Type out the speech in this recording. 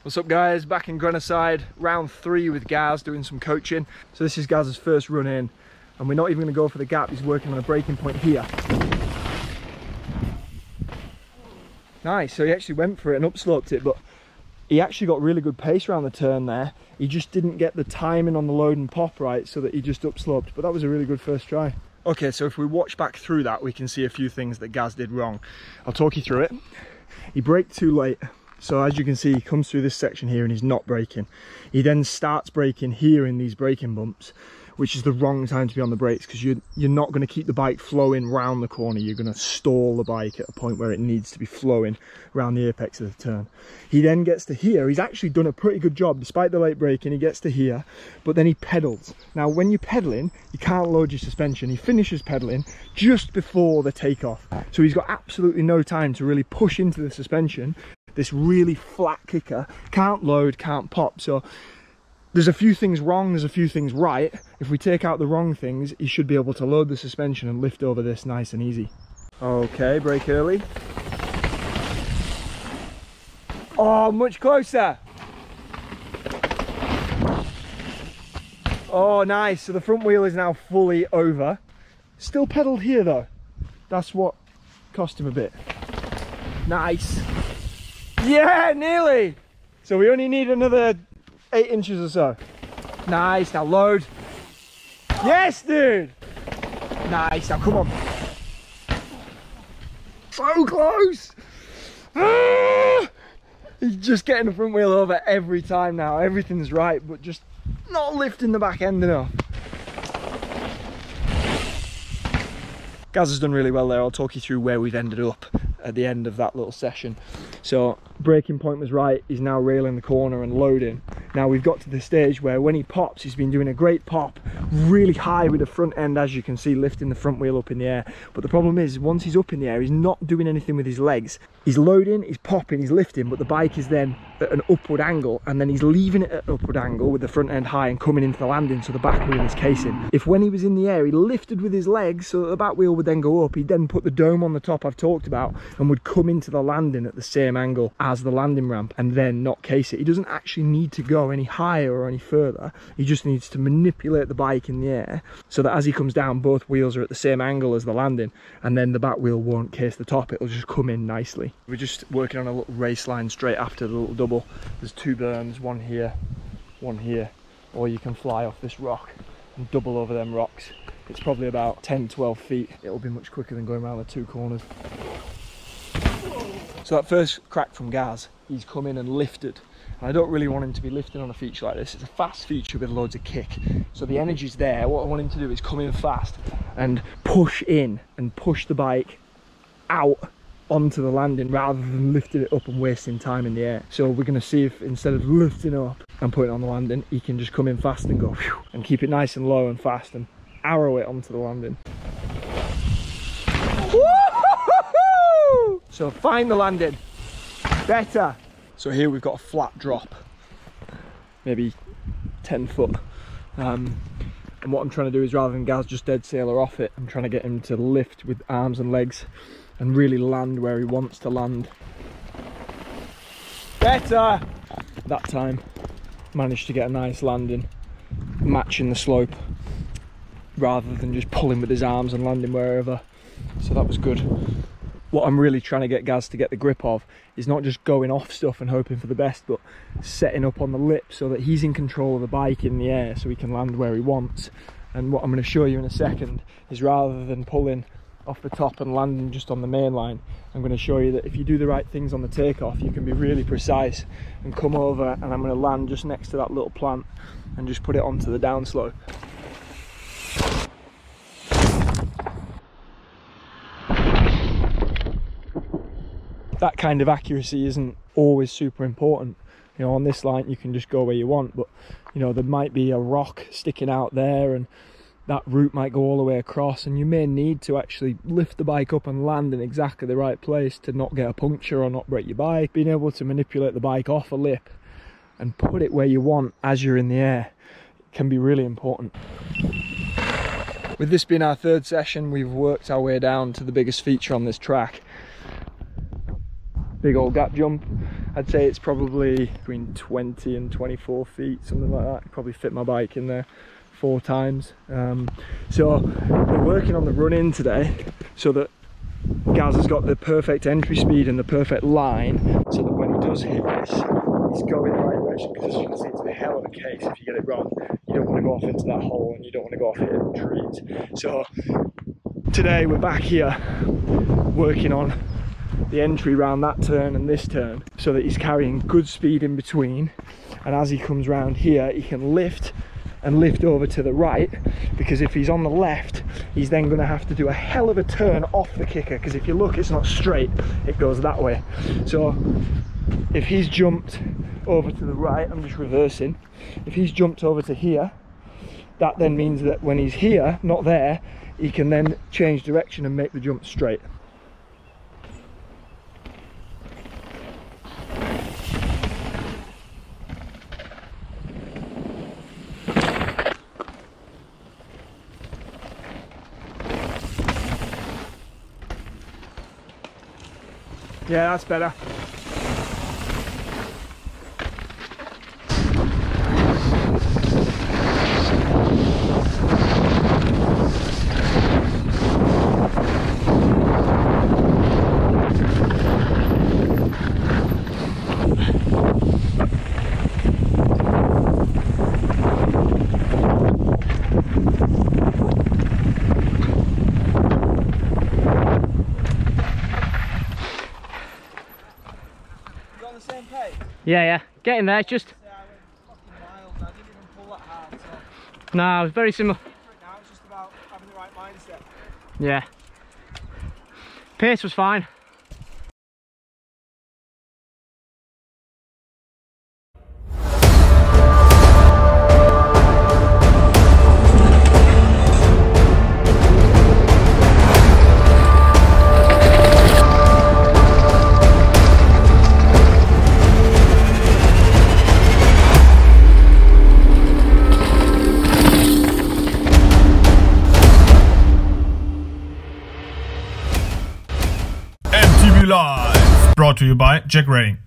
What's up guys, back in Grenoside, round 3 with Gaz, doing some coaching. So this is Gaz's first run in, and we're not even going to go for the gap, he's working on a braking point here. Nice, so he actually went for it and upsloped it, but he actually got really good pace around the turn there. He just didn't get the timing on the load and pop right, so that he just upsloped, but that was a really good first try. Okay, so if we watch back through that, we can see a few things that Gaz did wrong. I'll talk you through it. He braked too late. So as you can see, he comes through this section here and he's not braking. He then starts braking here in these braking bumps, which is the wrong time to be on the brakes, because you're not going to keep the bike flowing round the corner. You're going to stall the bike at a point where it needs to be flowing around the apex of the turn. He then gets to here. He's actually done a pretty good job despite the late braking. He gets to here, but then he pedals. Now when you're pedaling, you can't load your suspension. He finishes pedaling just before the takeoff, so he's got absolutely no time to really push into the suspension. This really flat kicker can't load, can't pop. So there's a few things wrong, there's a few things right. If we take out the wrong things, he should be able to load the suspension and lift over this nice and easy. Okay, brake early. Oh, much closer. Oh, nice. So the front wheel is now fully over. Still pedalled here though. That's what cost him a bit. Nice. Yeah, nearly. So we only need another 8 inches or so. Nice, now load. Yes, dude. Nice, now come on. So close. Ah! He's just getting the front wheel over every time now. Everything's right, but just not lifting the back end enough. Gaz has done really well there. I'll talk you through where we've ended up at the end of that little session. So braking point was right, he's now railing the corner and loading. Now we've got to the stage where when he pops, he's been doing a great pop, really high with the front end, as you can see, lifting the front wheel up in the air. But the problem is, once he's up in the air, he's not doing anything with his legs. He's loading, he's popping, he's lifting, but the bike is then at an upward angle, and then he's leaving it at an upward angle with the front end high and coming into the landing, so the back wheel is casing. If when he was in the air, he lifted with his legs so that the back wheel would then go up, he'd then put the dome on the top I've talked about and would come into the landing at the same angle as the landing ramp and then not case it. He doesn't actually need to go any higher or any further. He just needs to manipulate the bike in the air so that as he comes down, both wheels are at the same angle as the landing, and then the back wheel won't case the top. It'll just come in nicely. We're just working on a little race line straight after the little double. There's 2 berms, one here, or you can fly off this rock and double over them rocks. It's probably about 10-12 feet. It'll be much quicker than going around the 2 corners. So that first crack from Gaz, he's come in and lifted. And I don't really want him to be lifting on a feature like this. It's a fast feature with loads of kick. So the energy's there. What I want him to do is come in fast and push in and push the bike out onto the landing rather than lifting it up and wasting time in the air. So we're going to see if instead of lifting up and putting it on the landing, he can just come in fast and go whew, and keep it nice and low and fast and arrow it onto the landing. So find the landing, better. So here we've got a flat drop, maybe 10 foot. And what I'm trying to do is, rather than Gaz just dead sailor off it, I'm trying to get him to lift with arms and legs and really land where he wants to land. Better! That time, managed to get a nice landing, matching the slope, rather than just pulling with his arms and landing wherever. So that was good. What I'm really trying to get Gaz to get the grip of is not just going off stuff and hoping for the best, but setting up on the lip so that he's in control of the bike in the air so he can land where he wants. And what I'm going to show you in a second is, rather than pulling off the top and landing just on the main line, I'm going to show you that if you do the right things on the takeoff, you can be really precise and come over, and I'm going to land just next to that little plant and just put it onto the downslope. That kind of accuracy isn't always super important. You know, on this line you can just go where you want, but you know, there might be a rock sticking out there and that route might go all the way across, and you may need to actually lift the bike up and land in exactly the right place to not get a puncture or not break your bike. Being able to manipulate the bike off a lip and put it where you want as you're in the air can be really important. With this being our 3rd session, we've worked our way down to the biggest feature on this track. Big old gap jump, I'd say it's probably between 20 and 24 feet, something like that. Probably fit my bike in there 4 times. So we're working on the run in today so that Gaz has got the perfect entry speed and the perfect line, so that when he does hit this, he's going the right direction, because as you can see, it's a hell of a case if you get it wrong. You don't want to go off into that hole, and you don't want to go off hitting trees. So today we're back here working on the entry round that turn and this turn, so that he's carrying good speed in between, and as he comes round here he can lift and lift over to the right, because if he's on the left he's then going to have to do a hell of a turn off the kicker, because if you look, it's not straight, it goes that way. So if he's jumped over to the right, I'm just reversing, if he's jumped over to here, that then means that when he's here, not there, he can then change direction and make the jump straight. Yeah, that's better. Yeah, getting there, just... I didn't even pull that hard, so... No, it was very similar. Now it's just about having the right mindset. Yeah. Pace was fine. Live, brought to you by Jack Rating.